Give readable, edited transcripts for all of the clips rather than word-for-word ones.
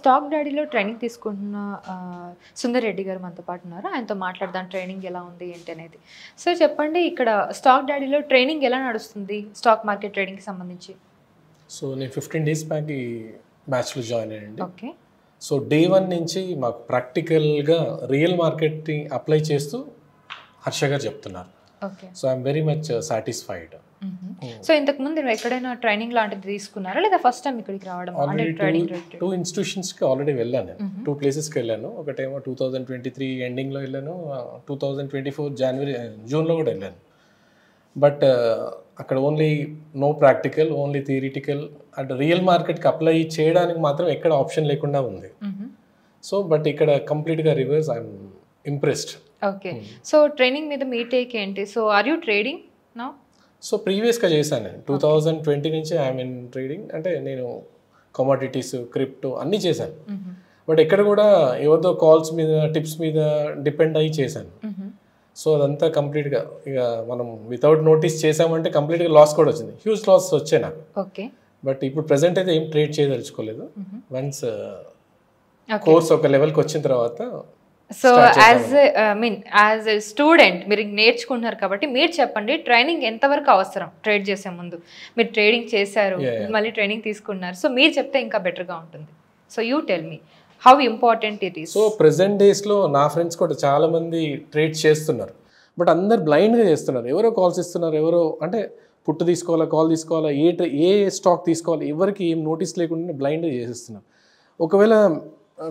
Stock డాడీలో training తీసుకుంటున్న సుందర్ రెడ్డి గారు మనతో పాటు ఉన్నారు. ఆయనతో మాట్లాడదాం ట్రైనింగ్ ఎలా ఉంది ఏంటి అనేది. సో చెప్పండి, ఇక్కడ స్టాక్ డాడీలో ట్రైనింగ్ ఎలా నడుస్తుంది స్టాక్ మార్కెట్ ట్రేడింగ్కి సంబంధించి? సో నేను 15 days బ్యాక్ ఈ బ్యాచ్లో జాయిన్ అయ్యండి. ఓకే. సో డే 1 నుంచి మాకు ప్రాక్టికల్గా రియల్ మార్కెట్ని అప్లై చేస్తూ హర్ష గారు చెప్తున్నారు. Okay. So I'm very much satisfied. So ఇంతకుముందు మీరు ఎక్కడైనా ట్రైనింగ్ లాంటిది తీసుకున్నారా లేదా ఫస్ట్ టైం ఇక్కడికి రావడం? టూ ఇన్స్టిట్యూషన్స్కి ఆల్రెడీ వెళ్ళాను. 2 places వెళ్ళాను. ఒకటేమో 2023 ఎండింగ్లో వెళ్ళాను, 2024 జూన్లో కూడా వెళ్ళాను. బట్ అక్కడ only no practical, only theoretical. And real మార్కెట్కి అప్లై చేయడానికి మాత్రం ఎక్కడ ఆప్షన్ లేకుండా ఉంది. సో బట్ ఇక్కడ కంప్లీట్గా reverse. I'm impressed. Okay. So training మీద మీ టేక్ ఏంటి? So are you trading now? So ప్రీవియస్గా చేశాను నేను 2020 నుంచి ఐఎమ్ ఇన్ ట్రేడింగ్. అంటే నేను కమోడిటీస్, క్రిప్టో అన్నీ చేశాను. బట్ ఎక్కడ కూడా ఎవరిదో కాల్స్ మీద, టిప్స్ మీద డిపెండ్ అయ్యి చేశాను. సో అదంతా కంప్లీట్గా ఇక మనం వితౌట్ నోటీస్ చేసామంటే కంప్లీట్గా లాస్ కూడా వచ్చింది. హ్యూజ్ లాస్ వచ్చాయి నాకు. ఓకే. బట్ ఇప్పుడు ప్రెసెంట్ అయితే ఏం ట్రేడ్ చేయదలుచుకోలేదు. వన్స్ కోర్స్ ఒక లెవెల్కి వచ్చిన తర్వాత. సో యాజ్ ఎ స్టూడెంట్ మీరు నేర్చుకుంటున్నారు కాబట్టి మీరు చెప్పండి, ట్రైనింగ్ ఎంతవరకు అవసరం ట్రేడ్ చేసే ముందు? మీరు ట్రేడింగ్ చేశారు, మళ్ళీ ట్రైనింగ్ తీసుకున్నారు. సో మీరు చెప్తే ఇంకా బెటర్గా ఉంటుంది. So you tell me how important it is. So present డేస్లో నా ఫ్రెండ్స్ కూడా చాలామంది ట్రేడ్ చేస్తున్నారు. బట్ అందరు బ్లైండ్గా చేస్తున్నారు. ఎవరో కాల్స్ ఇస్తున్నారు, ఎవరో అంటే పుట్టు తీసుకోవాలా, కాల్ తీసుకోవాలా, ఏ స్టాక్ తీసుకోవాలి, ఎవరికి ఏం నోటీస్ లేకుండా బ్లైండ్గా చేసేస్తున్నారు. ఒకవేళ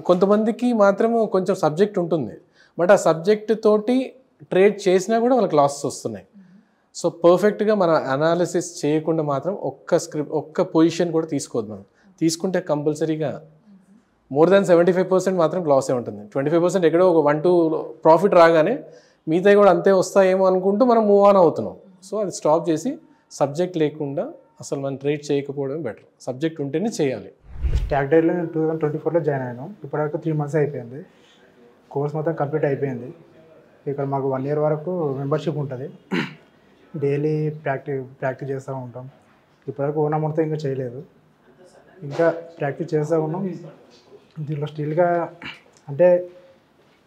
కొంతమందికి మాత్రము కొంచెం సబ్జెక్ట్ ఉంటుంది, బట్ ఆ సబ్జెక్ట్ తోటి ట్రేడ్ చేసినా కూడా వాళ్ళకి లాసెస్ వస్తున్నాయి. సో పర్ఫెక్ట్గా మన అనాలిసిస్ చేయకుండా మాత్రం ఒక్క పొజిషన్ కూడా తీసుకోవద్దు. మనం తీసుకుంటే కంపల్సరీగా మోర్ దాన్ 75% మాత్రం లాసే ఉంటుంది. 25% ఎక్కడో ఒక 1-2 ప్రాఫిట్ రాగానే మిగతా కూడా అంతే వస్తాయేమో అనుకుంటూ మనం మూవ్ ఆన్ అవుతున్నాం. సో అది స్టాప్ చేసి సబ్జెక్ట్ లేకుండా అసలు మనం ట్రేడ్ చేయకపోవడం బెటర్. సబ్జెక్ట్ ఉంటేనే చేయాలి. స్టాక్ డైలో నేను 2024లో జాయిన్ అయ్యాను. ఇప్పటివరకు 3 months అయిపోయింది. కోర్స్ మొత్తం కంప్లీట్ అయిపోయింది. ఇక్కడ మాకు 1 year వరకు మెంబర్షిప్ ఉంటుంది. డైలీ ప్రాక్టీస్ చేస్తూ ఉంటాం. ఇప్పటివరకు ఓన్ అమౌంట్తో ఇంకా చేయలేదు, ఇంకా ప్రాక్టీస్ చేస్తూ ఉన్నాం. దీంట్లో స్టిల్గా అంటే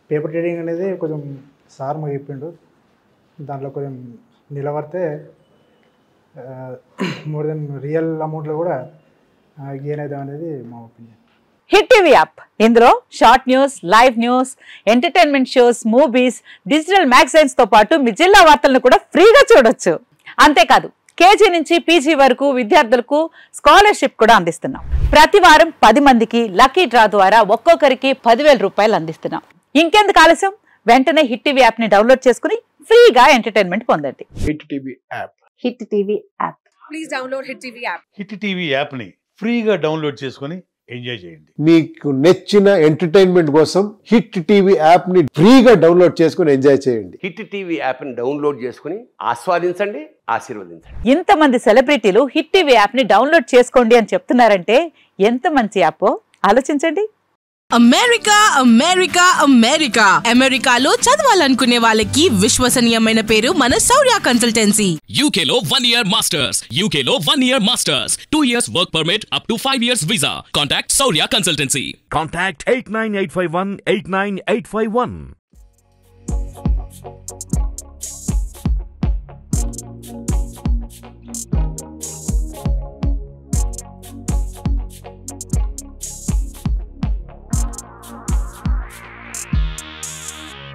పేపర్ ట్రేడింగ్ అనేది కొంచెం సార్ మాకు చెప్పిండు, దాంట్లో కొంచెం నిలబడితే మోర్ దెన్ రియల్ అమౌంట్లో కూడా గెయిన్ అవుతాం అనేది మా ఒపీనియన్. హిట్ టీవీ యాప్, ఇందులో short news, live news, entertainment shows, movies, digital magazines తో పాటు మీ జిల్లా వార్తలను కూడా ఫ్రీగా చూడొచ్చు. అంతేకాదు కేజీ నుంచి పీజీ వరకు విద్యార్థులకు స్కాలర్షిప్ కూడా అందిస్తున్నాం. ప్రతి వారం 10 మందికి లక్కీ డ్రా ద్వారా ఒక్కొక్కరికి 10,000 రూపాయలు అందిస్తున్నాం. ఇంకెందుకు ఆలస్యం, వెంటనే హిట్ టీవీ యాప్ ని డౌన్లోడ్ చేసుకుని ఫ్రీగా ఎంటర్టైన్మెంట్ పొందండి. Hit TV app. Hit TV app. Please download hit TV app. Hit TV app ని ఫ్రీగా డౌన్లోడ్ చేసుకుని ఎంజాయ్ చేయండి. మీకు నచ్చిన ఎంటర్టైన్మెంట్ కోసం హిట్ టీవీ యాప్ ని ఫ్రీగా డౌన్లోడ్ చేసుకుని ఎంజాయ్ చేయండి. హిట్ టీవీ యాప్ ని డౌన్లోడ్ చేసుకుని ఆస్వాదించండి, ఆశీర్వదించండి. ఇంతమంది సెలబ్రిటీలు హిట్ టీవీ యాప్ ని డౌన్లోడ్ చేసుకోండి అని చెప్తున్నారంటే ఎంత మంచి యాప్ ఆలోచించండి. అమెరికా అమెరికా అమెరికా అమెరికాలో చదవాలనుకునే వాళ్ళకి విశ్వసనీయమైన పేరు మన శౌర్య కన్సల్టెన్సీ. UK లో 1 year masters, UK లో 1 year masters, 2 years work permit up to 5 years visa. Contact Saurya Consultancy. Contact 89851 89851.